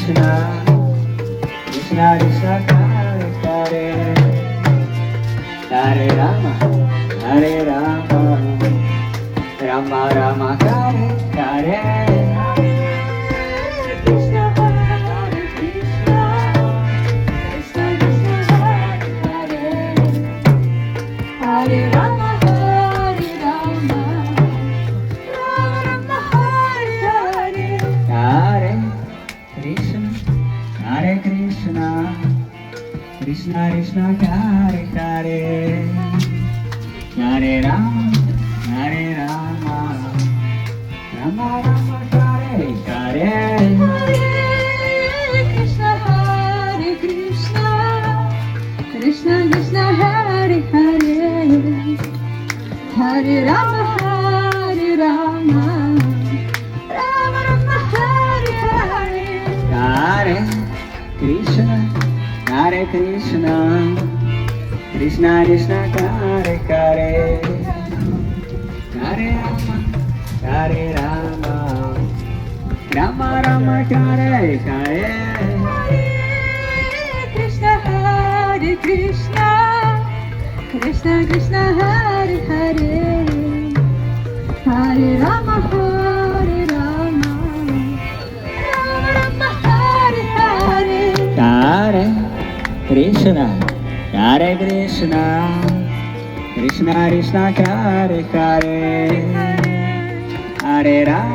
Krishna, Krishna Krishna Hare Hare, Hare Rama, Hare Rama, Rama Rama Hare Hare. Krishna Hare Krishna, Krishna Krishna Hare Hare, Hare Rama Hare Rama, Rama Rama Hare Hare. Hare Krishna, Hare Krishna, Krishna Krishna Hare Hare, Hare Rama, Hare Rama, Rama Rama Hare Hare. Hare Krishna, Hare Krishna, Krishna Krishna Hare Hare, Hare Rama Hare Rama, Rama Rama Hare Hare. Hare Krishna, Hare Krishna, Krishna Krishna Hare Hare, Hare Rama, Hare Rama, Rama Rama Hare Hare. Hare Krishna, Hare Krishna, Krishna Krishna Hare Hare, Hare Rama Hare Rama, Rama Rama Hare Hare. Hare Krishna, Hare Krishna, Krishna Krishna Hare Hare, Hare Rama,